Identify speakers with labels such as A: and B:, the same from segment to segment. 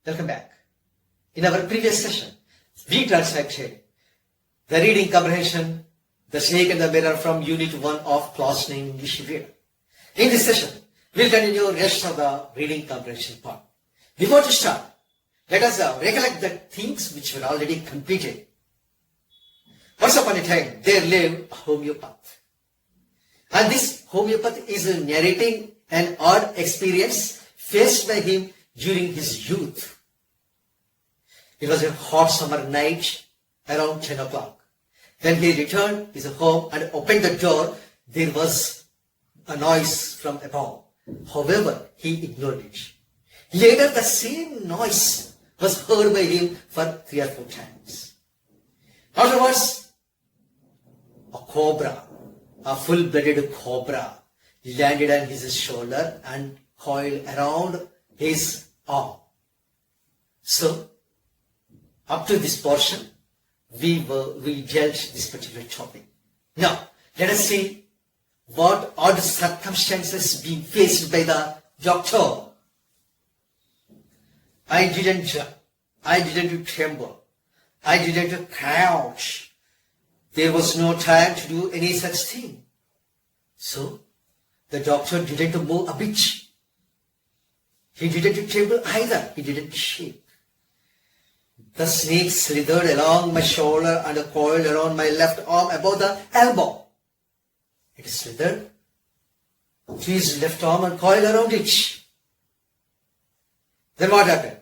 A: Welcome back. In our previous session, we transacted the reading comprehension, the snake and the mirror from Unit 1 of class 9 English Reader. In this session, we'll continue the rest of the reading comprehension part. Before to start, let us recollect the things which were already completed. Once upon a time, there lived a homeopath. And this homeopath is narrating an odd experience faced by him during his youth. It was a hot summer night around 10 o'clock. When he returned his home and opened the door, there was a noise from above. However, he ignored it. Later, the same noise was heard by him for 3 or 4 times. Afterwards, a cobra, a full-blooded cobra, landed on his shoulder and coiled around his arm. So, up to this portion, we dealt this particular topic. Now, let us see what odd circumstances being faced by the doctor. I didn't tremble. I didn't crouch. There was no time to do any such thing. So, the doctor didn't move a bit. He didn't tremble either. He didn't shake. The snake slithered along my shoulder and coiled around my left arm above the elbow. It slithered to his left arm and coiled around it. Then what happened?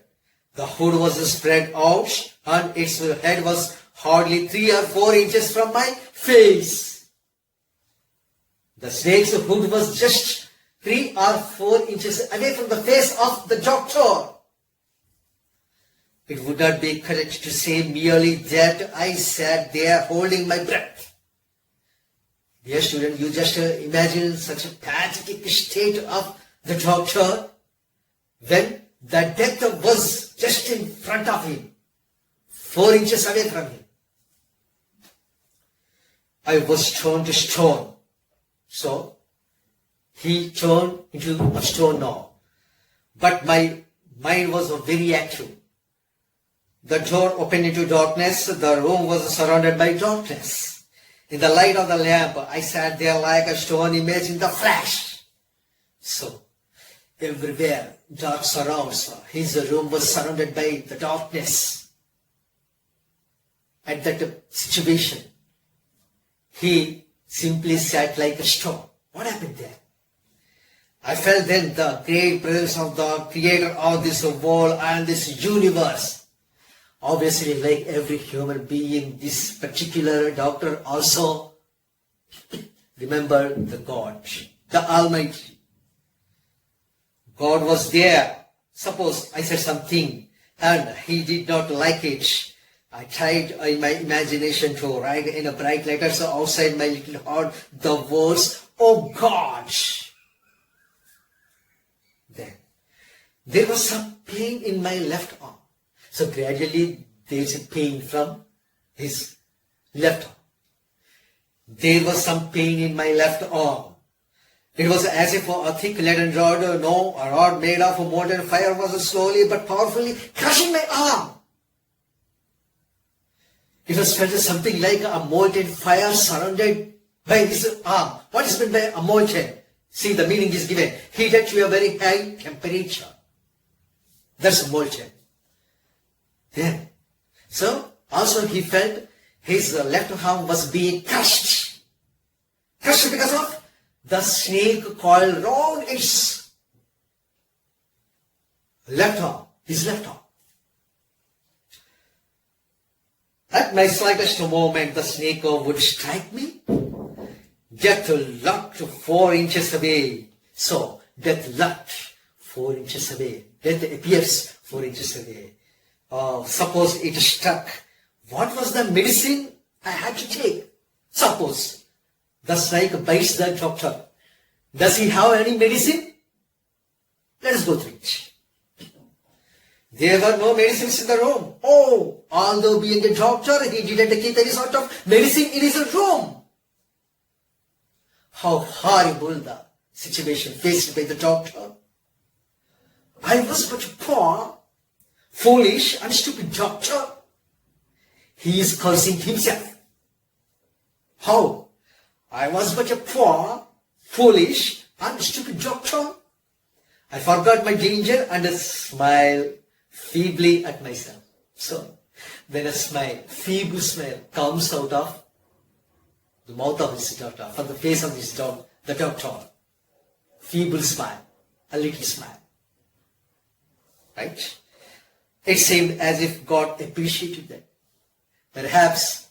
A: The hood was spread out and its head was hardly 3 or 4 inches from my face. The snake's hood was just 3 or 4 inches away from the face of the doctor. It would not be correct to say merely that I sat there holding my breath. Dear student, you just imagine such a pathetic state of the doctor when the death was just in front of him, 4 inches away from him. I was turned to stone. So, he turned into a stone now. But my mind was very active. The door opened into darkness. The room was surrounded by darkness. In the light of the lamp, I sat there like a stone image in the flash. So, everywhere, dark surrounds. His room was surrounded by the darkness. At that situation, he simply sat like a stone. What happened there? I felt then the great presence of the creator of this world and this universe. Obviously, like every human being, this particular doctor also remembered the God, the Almighty. God was there. Suppose I said something and he did not like it. I tried in my imagination to write in a bright letters outside my little heart the words, "Oh God." Then there was some pain in my left arm. So gradually there is a pain from his left arm. There was some pain in my left arm. It was as if a thick leaden rod, a rod made of molten fire was slowly but powerfully crushing my arm. It was felt something like a molten fire surrounded by his arm. What is meant by a molten? See, the meaning is given. Heated to a very high temperature. That's molten. Then, so also he felt his left arm was being crushed. Crushed because of the snake coiled round its left arm, his left arm. At my slightest moment, the snake would strike me. Death lurked 4 inches away. So, death lurked 4 inches away. Death appears 4 inches away. Suppose it struck. What was the medicine I had to take? Suppose the snake bites the doctor. Does he have any medicine? Let us go through it. There were no medicines in the room. Oh, although being a doctor, he didn't keep any sort of medicine in his room. How horrible the situation faced by the doctor. I was but poor. foolish and stupid doctor. He is cursing himself. How? I was but a poor, foolish and stupid doctor. I forgot my danger and smile feebly at myself. So, when a smile, feeble smile comes out of the mouth of this doctor, from the face of this dog, the doctor, feeble smile, a little smile. Right? It seemed as if God appreciated that. Perhaps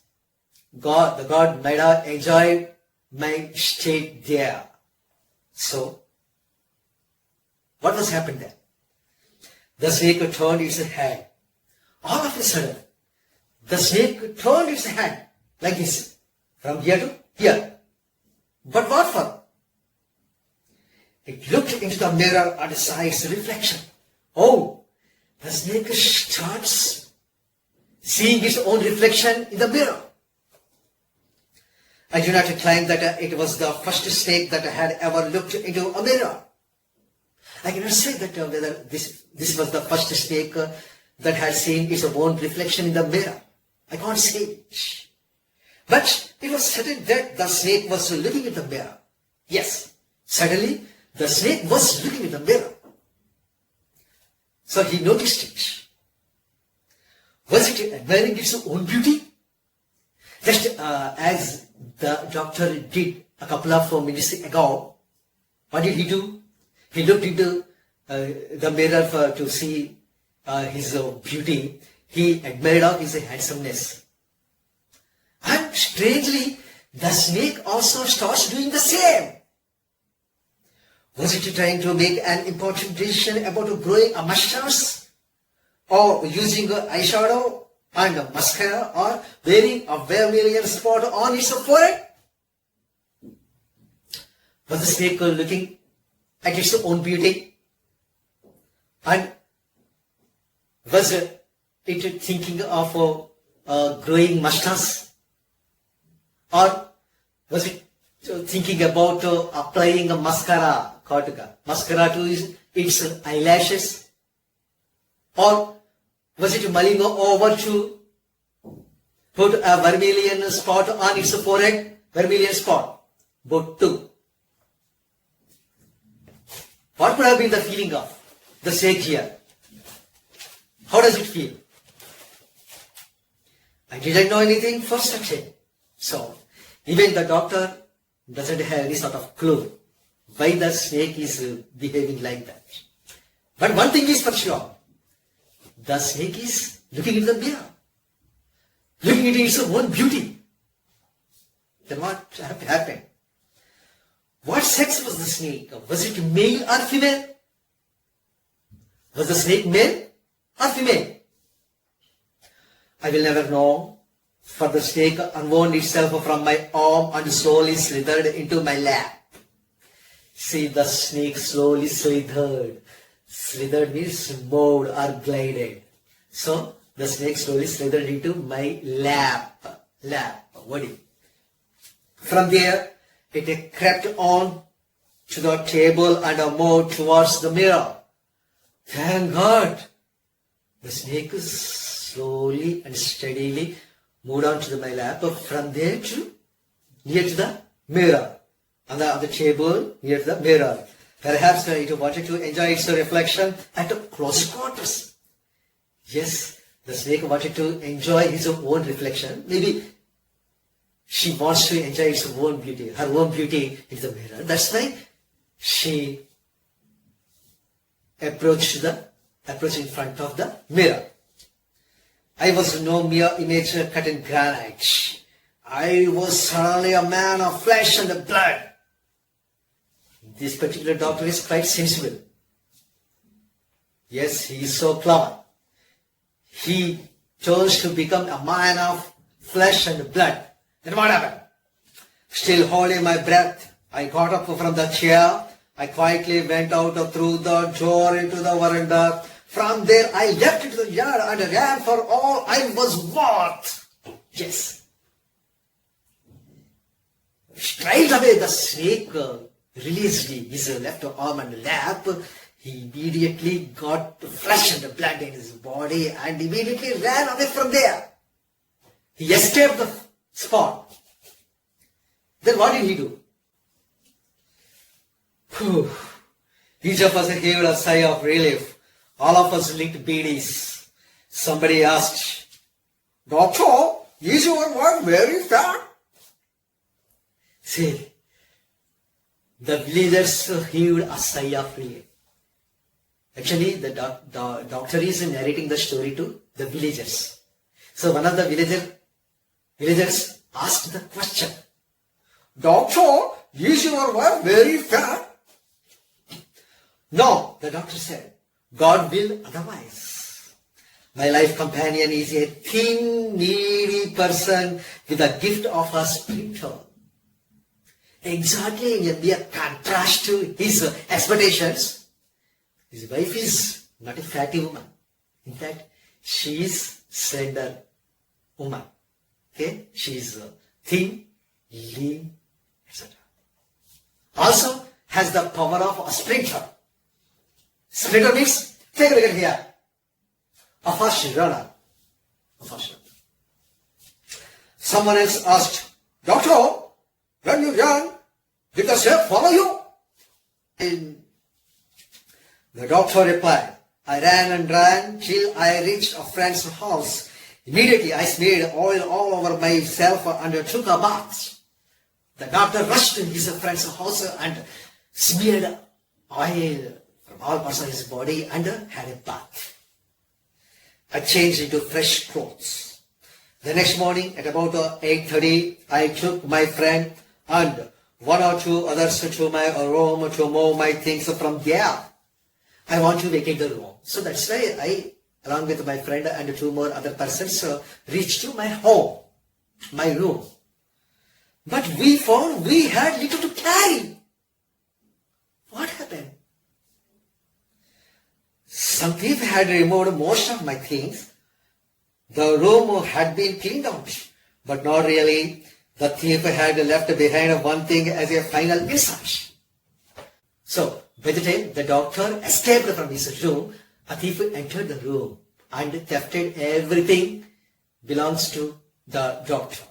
A: the God might have enjoyed my stay there. So, what was happened there? The snake turned its head. All of a sudden, the snake turned its head like this, from here to here. But what for? It looked into the mirror and saw its reflection. Oh, the snake starts seeing its own reflection in the mirror. I do not claim that it was the first snake that had ever looked into a mirror. I cannot say that whether this was the first snake that had seen its own reflection in the mirror. I can't say it. But it was certain that the snake was looking at the mirror. Yes, suddenly the snake was looking at the mirror. So he noticed it. Was it admiring its own beauty? Just as the doctor did a couple of minutes ago, what did he do? He looked into the mirror to see his beauty. He admired of his handsomeness. And strangely, the snake also starts doing the same. Was it trying to make an important decision about growing a mustache, or using eyeshadow and mascara, or wearing a vermilion spot on its forehead? Was the snake looking at its own beauty? And was it thinking of growing mustache? Or was it thinking about applying a mascara? Mascara to its eyelashes? Or was it mulling over to put a vermilion spot on its forehead? Vermilion spot. Bottu. What would have been the feeling of the snake here? How does it feel? I didn't know anything for certain. So, even the doctor doesn't have any sort of clue why the snake is behaving like that. But one thing is for sure. The snake is looking into the mirror. Looking into its own beauty. Then what happened? What sex was the snake? Was it male or female? Was the snake male or female? I will never know, for the snake unwound itself from my arm and slowly slithered into my lap. See, the snake slowly slithered. Slithered means moved or glided. So, the snake slowly slithered into my lap. What is it? From there, it crept on to the table and moved towards the mirror. Thank God! The snake slowly and steadily moved on to my lap, from there to near to the mirror. On the table near the mirror. Perhaps it wanted to enjoy its reflection at close quarters. Yes, the snake wanted to enjoy his own reflection. Maybe she wants to enjoy its own beauty, her own beauty in the mirror. That's why she approached in front of the mirror. I was no mere image cut in granite. I was certainly a man of flesh and blood. This particular doctor is quite sensible. Yes, he is so clever. He chose to become a man of flesh and blood. Then what happened? Still holding my breath, I got up from the chair. I quietly went out through the door into the veranda. From there, I left into the yard and ran for all I was worth. Yes. Straight away, the snake released his left arm and lap. He immediately got the flesh and the blood in his body and immediately ran away from there. He escaped the spot. Then what did he do? Whew. Each of us heaved a sigh of relief. All of us licked beadies. Somebody asked, "Doctor, is your wife very fat?" See, the villagers heaved a sigh of relief. Actually, the doctor is narrating the story to the villagers. So one of the villagers asked the question, "Doctor, is your wife very fat?" "No," the doctor said, "God will otherwise. My life companion is a thin, needy person with a gift of a spiritual." Exactly in a contrast to his expectations, his wife is not a fatty woman. In fact, she is slender woman. Okay, she is thin, lean, etc. Also has the power of a sprinter. Sprinter means, take a look at here, a fast runner. A fast runner. Someone else asked, "Doctor, when you ran, did the snake follow you?" And the doctor replied, "I ran and ran till I reached a friend's house. Immediately I smeared oil all over myself and took a bath." The doctor rushed to his friend's house and smeared oil from all parts of his body and had a bath. I changed into fresh clothes. The next morning at about 8:30, I took my friend and one or two others to my room to move my things from there. I want to vacate the room. So that's why I, along with my friend and two more other persons, reached to my home, my room. But we found we had little to carry. What happened? Some thief had removed most of my things. The room had been cleaned out, but not really. The thief had left behind one thing as a final insult. So, by the time the doctor escaped from his room, a thief entered the room and thefted everything belongs to the doctor.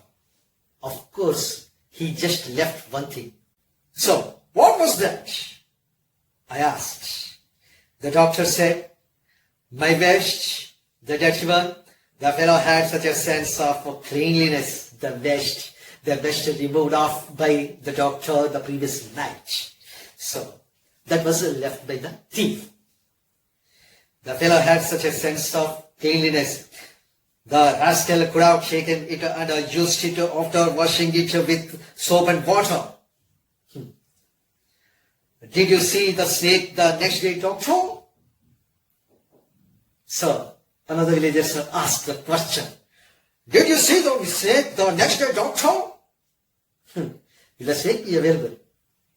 A: Of course, he just left one thing. "So, what was that?" I asked. The doctor said, "My vest, the dirty one." The fellow had such a sense of cleanliness. The vest removed off by the doctor the previous night. So, that was left by the thief. The fellow had such a sense of cleanliness. The rascal could have taken it and used it after washing it with soap and water. "Did you see the snake the next day, doctor?" So, another villager asked the question, "Did you see the snake the next day, doctor?" Will the snake be available?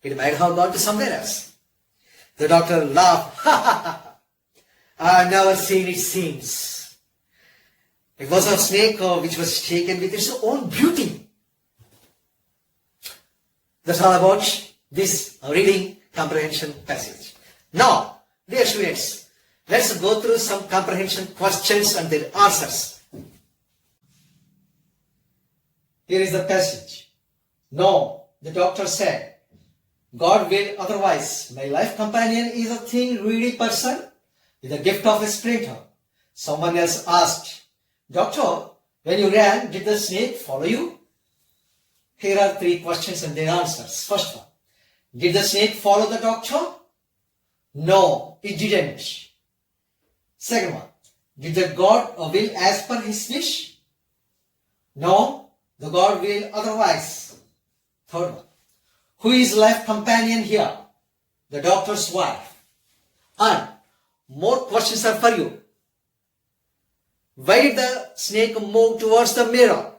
A: It might have gone to somewhere else. The doctor laughed. "I've never seen it since. It was a snake which was taken with its own beauty." That's all about this reading comprehension passage. Now, dear students, let's go through some comprehension questions and their answers. Here is the passage. "No," the doctor said, "God will otherwise. My life companion is a thin, greedy person with the gift of a sprinter." Someone else asked, "Doctor, when you ran, did the snake follow you?" Here are three questions and their answers. First one, did the snake follow the doctor? No, it didn't. Second one, did the God will as per his wish? No, the God will otherwise. Third one, who is life companion here? The doctor's wife. And more questions are for you. Why did the snake move towards the mirror?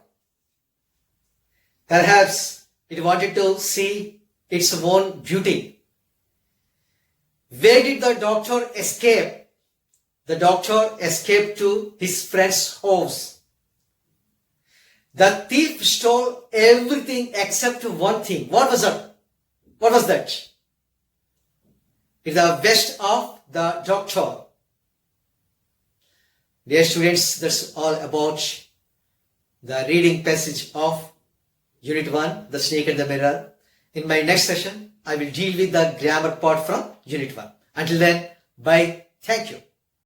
A: Perhaps it wanted to see its own beauty. Where did the doctor escape? The doctor escaped to his friend's house. The thief stole everything except one thing. What was that? What was that? It's the vest of the doctor. Dear students, that's all about the reading passage of Unit 1, The Snake and the Mirror. In my next session, I will deal with the grammar part from Unit 1. Until then, bye. Thank you.